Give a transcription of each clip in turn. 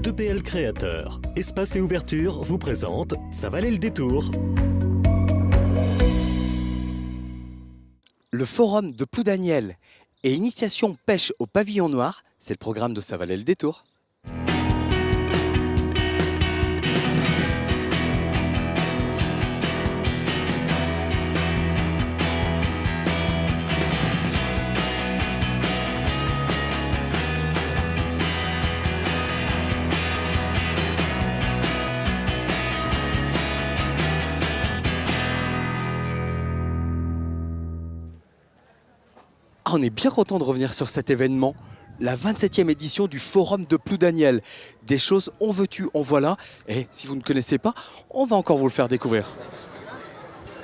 2PL Créateur, Espace et Ouverture vous présente Ça valait le détour. Le forum de Ploudaniel et Initiation pêche au pavillon noir, c'est le programme de Ça valait le détour. On est bien content de revenir sur cet événement, la 27e édition du Forum de Ploudaniel. Des choses on veut-tu, on voilà. Et si vous ne connaissez pas, on va encore vous le faire découvrir.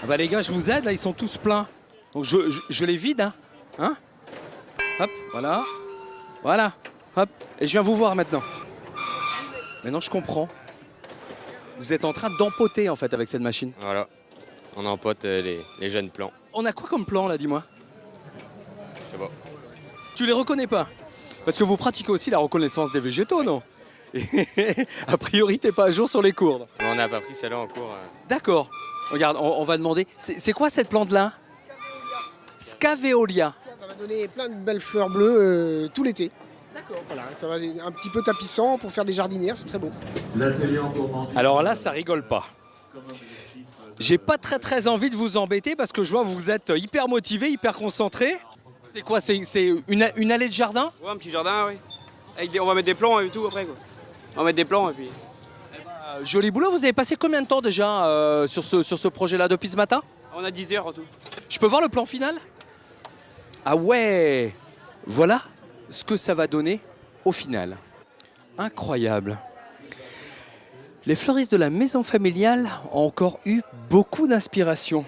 Ah bah les gars, je vous aide, là ils sont tous pleins. Donc je les vide, hein. Hop, voilà. Voilà, hop. Et je viens vous voir maintenant. Maintenant je comprends. Vous êtes en train d'empoter en fait avec cette machine. Voilà, on empote les jeunes plants. On a quoi comme plan là, dis-moi? Je sais pas. Tu les reconnais pas? Parce que vous pratiquez aussi la reconnaissance des végétaux, non? Et a priori, t'es pas à jour sur les cours. On n'a pas pris celle-là en cours. D'accord. Regarde, on va demander. C'est quoi cette plante-là? Scaveolia. Ça va donner plein de belles fleurs bleues tout l'été. D'accord. Voilà, ça va être un petit peu tapissant pour faire des jardinières, c'est très beau. Alors là, ça rigole pas. J'ai pas très envie de vous embêter parce que je vois que vous êtes hyper motivé, hyper concentré. C'est quoi? C'est une allée de jardin? Ouais, un petit jardin, oui. On va mettre des plants et tout après, quoi. On va mettre des plants et puis... Joli boulot. Vous avez passé combien de temps déjà sur ce projet-là depuis ce matin? On a 10 heures en tout. Je peux voir le plan final? Ah ouais! Voilà ce que ça va donner au final. Incroyable. Les fleuristes de la maison familiale ont encore eu beaucoup d'inspiration.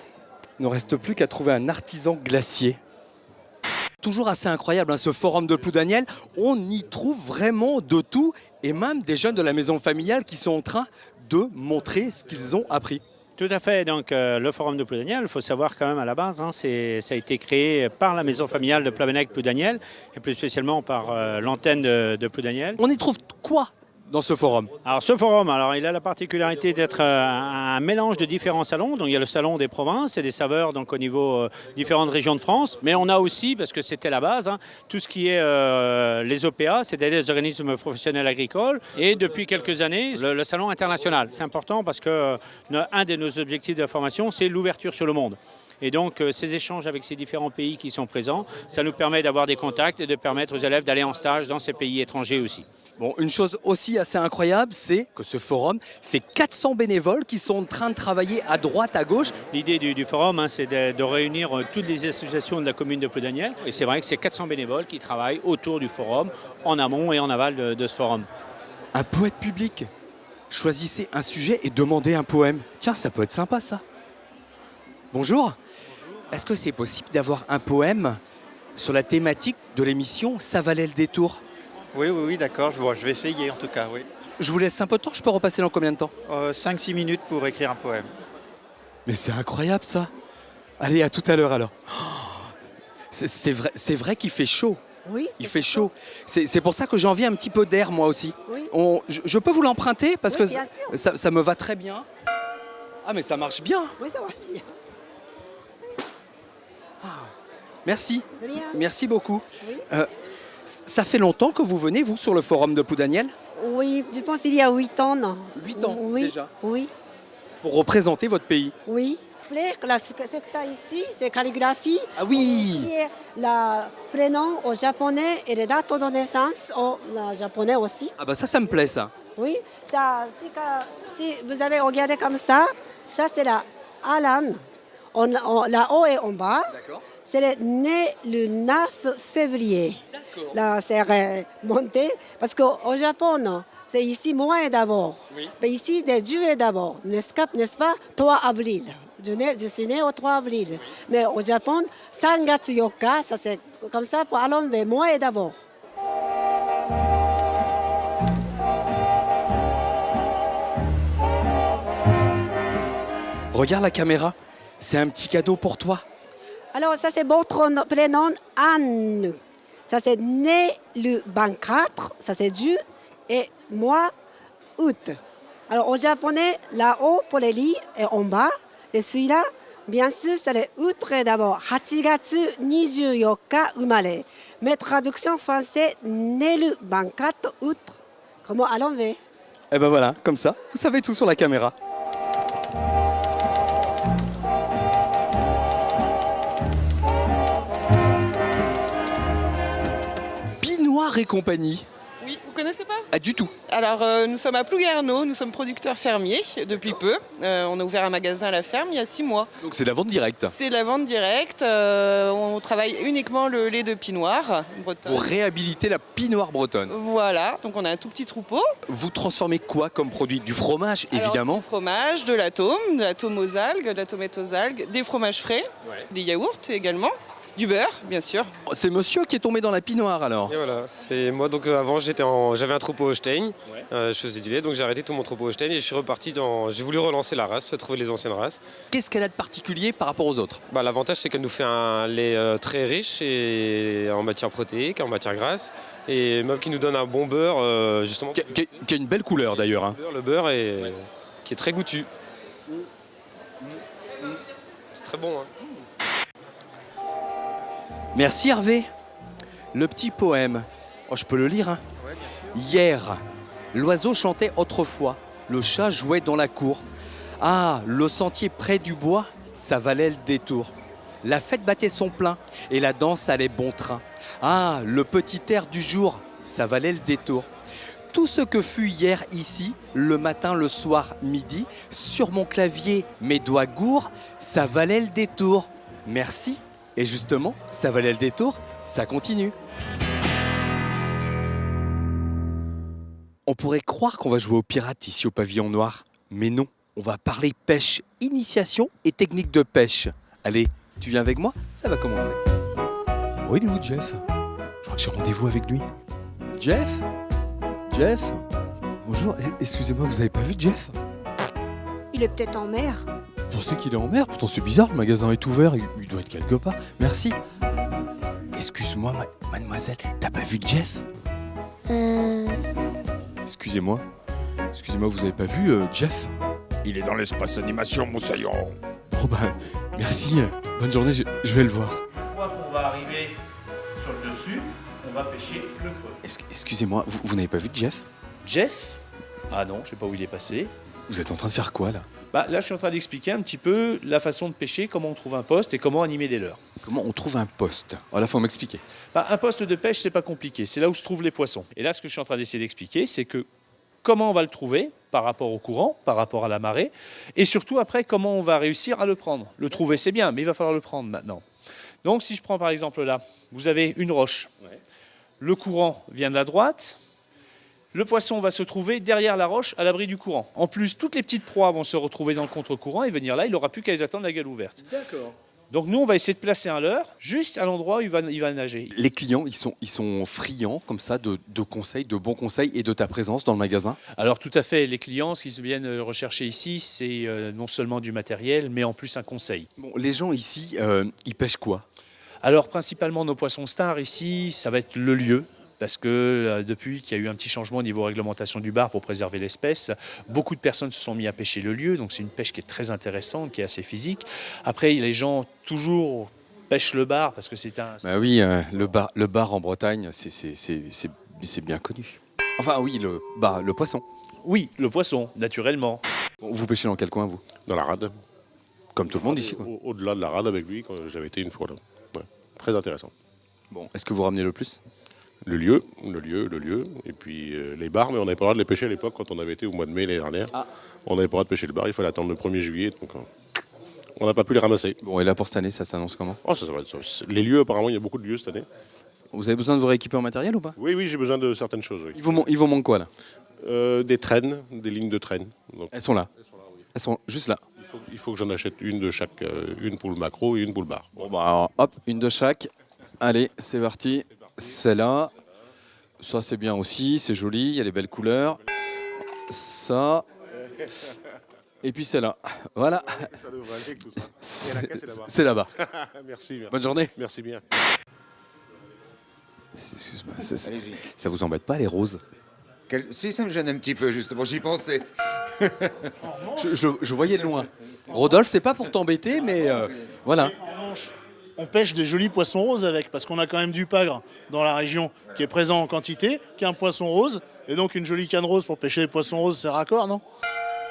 Il ne reste plus qu'à trouver un artisan glacier. Toujours assez incroyable, ce forum de Ploudaniel. On y trouve vraiment de tout et même des jeunes de la maison familiale qui sont en train de montrer ce qu'ils ont appris. Tout à fait. Donc, le Forum de Ploudaniel, il faut savoir quand même à la base, ça a été créé par la maison familiale de Plavenec-Ploudaniel et plus spécialement par l'antenne de Ploudaniel. On y trouve quoi dans ce forum? Alors, ce forum, il a la particularité d'être un mélange de différents salons. Donc, il y a le salon des provinces et des saveurs donc, au niveau différentes régions de France. Mais on a aussi, parce que c'était la base, tout ce qui est les OPA, c'est-à-dire les organismes professionnels agricoles. Et depuis quelques années, le salon international. C'est important parce que un de nos objectifs de formation, c'est l'ouverture sur le monde. Et donc, ces échanges avec ces différents pays qui sont présents, ça nous permet d'avoir des contacts et de permettre aux élèves d'aller en stage dans ces pays étrangers aussi. Bon, une chose aussi assez incroyable, c'est que ce forum, c'est 400 bénévoles qui sont en train de travailler à droite, à gauche. L'idée du forum, c'est de réunir toutes les associations de la commune de Ploudaniel. Et c'est vrai que c'est 400 bénévoles qui travaillent autour du forum, en amont et en aval de ce forum. Un poète public. Choisissez un sujet et demandez un poème. Tiens, ça peut être sympa, ça. Bonjour. Est-ce que c'est possible d'avoir un poème sur la thématique de l'émission Ça valait le détour? Oui, d'accord, je vais essayer en tout cas, oui. Je vous laisse un peu de temps, je peux repasser dans combien de temps? 5-6 minutes pour écrire un poème. Mais c'est incroyable ça. Allez, à tout à l'heure alors. C'est vrai qu'il fait chaud. Oui, il fait chaud. C'est pour ça que j'ai envie un petit peu d'air moi aussi. Oui. Je peux vous l'emprunter parce Oui, que ça me va très bien. Ah mais ça marche bien. Oui, ça marche bien. Merci. De rien. Merci beaucoup. Oui. Ça fait longtemps que vous venez, vous, sur le forum de Ploudaniel? Oui, je pense qu'il y a 8 ans. Non. 8 ans Oui. déjà. Oui. Pour représenter votre pays. Oui. Ce que tu as ici, c'est calligraphie. Ah oui. Qui est le prénom au japonais et les dates de naissance au japonais aussi. Ah bah ça me plaît ça. Oui. Ça, si vous avez regardé comme ça c'est la Alan. La O est en bas. D'accord. C'est né le 9 février. D'accord. Là, c'est remonté. Parce qu'au Japon, non, c'est ici mois d'abord. Oui. Mais ici, de juillet d'abord. N'est-ce pas? 3 avril. Je suis né au 3 avril. Mais au Japon, 3月4日, ça c'est comme ça pour enlever mois d'abord. Regarde la caméra. C'est un petit cadeau pour toi. Alors, ça c'est votre prénom, Anne. Ça c'est né le 24, ça c'est June, et mois août. Alors au japonais, là-haut pour les lits et en bas, et celui-là, bien sûr, c'est le août d'abord. 8月24日生まれ. Mais traduction française, né le 24 août. Comment à l'envers? Eh ben voilà, comme ça, vous savez tout sur la caméra. Pinoir et compagnie. Oui, vous connaissez pas? Ah, du tout. Alors, nous sommes à Plouguerneau, nous sommes producteurs fermiers depuis peu. On a ouvert un magasin à la ferme il y a 6 mois. Donc c'est de la vente directe. C'est de la vente directe. On travaille uniquement le lait de Pinoir breton. Pour réhabiliter la Pinoir bretonne. Voilà, donc on a un tout petit troupeau. Vous transformez quoi comme produit? Du fromage, évidemment. Alors, du fromage, de l'atome aux algues, de la tomate aux algues, des fromages frais, des yaourts également. Du beurre, bien sûr. C'est monsieur qui est tombé dans la Pinoir alors. Et voilà, c'est moi. Donc avant, j'avais un troupeau Holstein. Je faisais du lait, donc j'ai arrêté tout mon troupeau Holstein et je suis reparti dans. J'ai voulu relancer la race, trouver les anciennes races. Qu'est-ce qu'elle a de particulier par rapport aux autres? L'avantage, c'est qu'elle nous fait un lait très riche et en matière protéique, en matière grasse, et même qui nous donne un bon beurre, justement. Qui a une belle couleur d'ailleurs. Hein. Le beurre qui est très goûtu. C'est très bon. Hein. Merci Hervé. Le petit poème. Oh, je peux le lire, hein. Hier, l'oiseau chantait autrefois, le chat jouait dans la cour. Ah, le sentier près du bois, ça valait le détour. La fête battait son plein et la danse allait bon train. Ah, le petit air du jour, ça valait le détour. Tout ce que fut hier ici, le matin, le soir, midi, sur mon clavier, mes doigts gourds, ça valait le détour. Merci. Et justement, ça valait le détour, ça continue. On pourrait croire qu'on va jouer aux pirates ici au pavillon noir, mais non, on va parler pêche, initiation et technique de pêche. Allez, tu viens avec moi? Ça va commencer. Oh, il est où Jeff? Je crois que j'ai rendez-vous avec lui. Jeff? Jeff? Bonjour, excusez-moi, vous avez pas vu Jeff? Il est peut-être en mer. Vous pensez qu'il est en mer? Pourtant c'est bizarre, le magasin est ouvert, il doit être quelque part. Merci. Excuse-moi, mademoiselle, t'as pas vu Jeff? Excusez-moi, vous avez pas vu Jeff? Il est dans l'espace animation, Moussaillon. Bon bah, merci, bonne journée, je vais le voir. Une fois qu'on va arriver sur le dessus, on va pêcher le creux. Excusez-moi, vous n'avez pas vu Jeff? Jeff? Ah non, je sais pas où il est passé. Vous êtes en train de faire quoi là? Là, je suis en train d'expliquer un petit peu la façon de pêcher, comment on trouve un poste et comment animer des leurres. Comment on trouve un poste? Là, faut m'expliquer. Un poste de pêche, c'est pas compliqué. C'est là où se trouvent les poissons. Et là, ce que je suis en train d'essayer d'expliquer, c'est que comment on va le trouver par rapport au courant, par rapport à la marée, et surtout après, comment on va réussir à le prendre. Le trouver, c'est bien, mais il va falloir le prendre maintenant. Donc, si je prends par exemple là, vous avez une roche. Le courant vient de la droite. Le poisson va se trouver derrière la roche, à l'abri du courant. En plus, toutes les petites proies vont se retrouver dans le contre-courant et venir là, il n'aura plus qu'à les attendre la gueule ouverte. D'accord. Donc nous, on va essayer de placer un leurre juste à l'endroit où il va nager. Les clients, ils sont friands comme ça de conseils, de bons conseils et de ta présence dans le magasin? Alors tout à fait, les clients, ce qu'ils viennent rechercher ici, c'est non seulement du matériel, mais en plus un conseil. Bon, les gens ici, ils pêchent quoi? Alors principalement nos poissons stars ici, ça va être le lieu. Parce que depuis qu'il y a eu un petit changement au niveau réglementation du bar pour préserver l'espèce, beaucoup de personnes se sont mis à pêcher le lieu. Donc c'est une pêche qui est très intéressante, qui est assez physique. Après, les gens toujours pêchent le bar parce que c'est un... Bah oui, le bar en Bretagne, c'est bien connu. Enfin oui, le poisson. Oui, le poisson, naturellement. Vous pêchez dans quel coin, vous? Dans la rade. Comme tout le monde ici, quoi. Au-delà de la rade avec lui, quand j'avais été une fois là. Ouais. Très intéressant. Bon, est-ce que vous ramenez le plus? Le lieu, et puis les bars, mais on n'avait pas le droit de les pêcher à l'époque quand on avait été au mois de mai l'année dernière. On n'avait pas le droit de pêcher le bar, il fallait attendre le 1er juillet, donc on n'a pas pu les ramasser. Bon, et là pour cette année, ça s'annonce comment? Ça va être ça. Les lieux, apparemment, il y a beaucoup de lieux cette année. Vous avez besoin de vous rééquiper en matériel ou pas? Oui, j'ai besoin de certaines choses. Oui. Il vous manque quoi là? Des traînes, des lignes de traînes. Donc, elles sont là. Elles sont juste là. Il faut que j'en achète une de chaque, une pour le macro et une pour le bar. Bon bah alors, hop, une de chaque. Allez, c'est parti. Celle-là. Ça c'est bien aussi, c'est joli, il y a les belles couleurs. Ça. Et puis celle-là. Voilà. Ça devrait aller avec tout ça. Et la caisse est là-bas. C'est là-bas. Merci. Bonne journée. Merci bien. Excuse-moi, ça vous embête pas les roses? Si, ça me gêne un petit peu, justement, j'y pensais. Je voyais de loin. Rodolphe, c'est pas pour t'embêter, mais voilà. On pêche des jolis poissons roses avec, parce qu'on a quand même du pagre dans la région qui est présent en quantité, qui est un poisson rose, et donc une jolie canne rose pour pêcher des poissons roses, c'est raccord, non?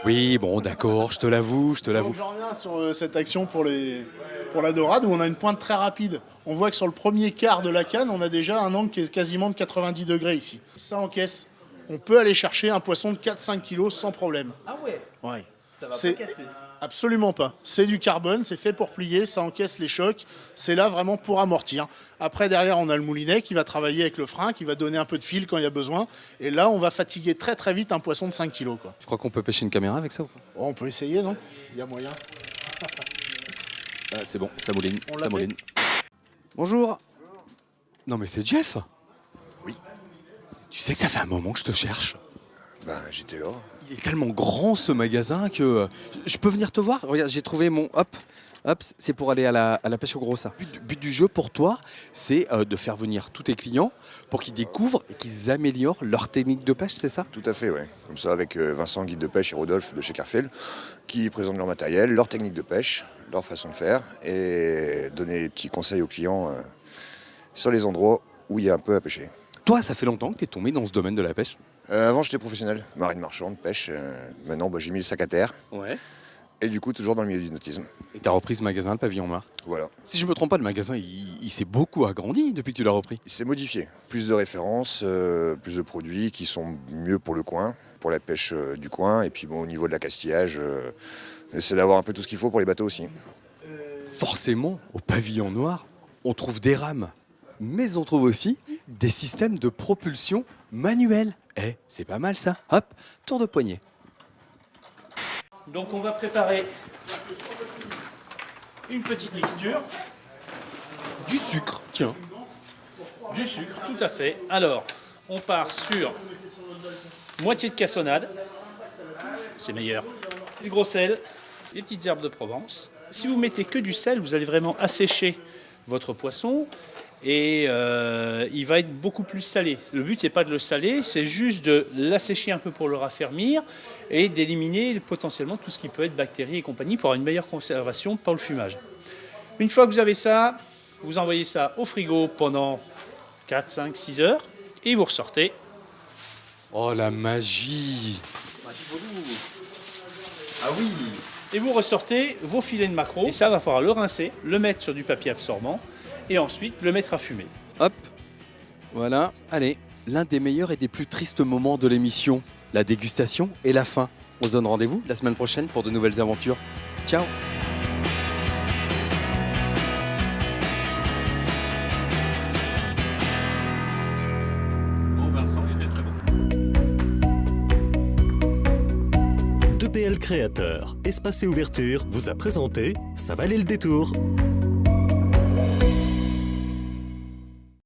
Oui, bon, d'accord, je te l'avoue. Donc, je reviens sur cette action pour la dorade, où on a une pointe très rapide. On voit que sur le premier quart de la canne, on a déjà un angle qui est quasiment de 90 degrés ici. Ça encaisse. On peut aller chercher un poisson de 4-5 kilos sans problème. Ah ouais? Ouais. Ça va pas casser? Absolument pas. C'est du carbone, c'est fait pour plier, ça encaisse les chocs. C'est là vraiment pour amortir. Après, derrière, on a le moulinet qui va travailler avec le frein, qui va donner un peu de fil quand il y a besoin. Et là, on va fatiguer très très vite un poisson de 5 kilos. Quoi. Tu crois qu'on peut pêcher une caméra avec ça ou pas? On peut essayer, non? Il y a moyen. C'est bon, ça mouline. On l'a Ça mouline. Bonjour. Non mais c'est Jeff. Oui. Tu sais que ça fait un moment que je te cherche. Ben, j'étais là. Il est tellement grand ce magasin que je peux venir te voir. Regarde, j'ai trouvé mon hop, c'est pour aller à la pêche au gros ça. Le but du jeu pour toi, c'est de faire venir tous tes clients pour qu'ils découvrent et qu'ils améliorent leur technique de pêche, c'est ça? Tout à fait, oui. Comme ça, avec Vincent, guide de pêche, et Rodolphe de chez Carfel, qui présentent leur matériel, leur technique de pêche, leur façon de faire, et donner des petits conseils aux clients sur les endroits où il y a un peu à pêcher. Toi, ça fait longtemps que tu es tombé dans ce domaine de la pêche? Avant, j'étais professionnel, marine marchande, pêche. Maintenant, j'ai mis le sac à terre. Ouais. Et du coup, toujours dans le milieu du nautisme. Et tu as repris ce magasin, le Pavillon Noir? Voilà. Si je me trompe pas, le magasin, il s'est beaucoup agrandi depuis que tu l'as repris. Il s'est modifié. Plus de références, plus de produits qui sont mieux pour le coin, pour la pêche du coin. Et puis bon, au niveau de l'accastillage, on essaie d'avoir un peu tout ce qu'il faut pour les bateaux aussi. Forcément, au Pavillon Noir, on trouve des rames. Mais on trouve aussi des systèmes de propulsion manuels. C'est pas mal ça. Hop, tour de poignet. Donc on va préparer une petite mixture. Du sucre, tiens. Du sucre, tout à fait. Alors, on part sur moitié de cassonade. C'est meilleur. Du gros sel, des petites herbes de Provence. Si vous mettez que du sel, vous allez vraiment assécher votre poisson. Et il va être beaucoup plus salé. Le but, c'est pas de le saler, c'est juste de l'assécher un peu pour le raffermir et d'éliminer potentiellement tout ce qui peut être bactéries et compagnie pour avoir une meilleure conservation pour le fumage. Une fois que vous avez ça, vous envoyez ça au frigo pendant 4, 5, 6 heures et vous ressortez. Oh la magie! Ah oui! Et vous ressortez vos filets de maquereau et ça va falloir le rincer, le mettre sur du papier absorbant et ensuite le mettre à fumer. Hop, voilà, allez, l'un des meilleurs et des plus tristes moments de l'émission, la dégustation et la fin. On se donne rendez-vous la semaine prochaine pour de nouvelles aventures. Ciao! DPL Créateur, espace et ouverture vous a présenté Ça valait le détour.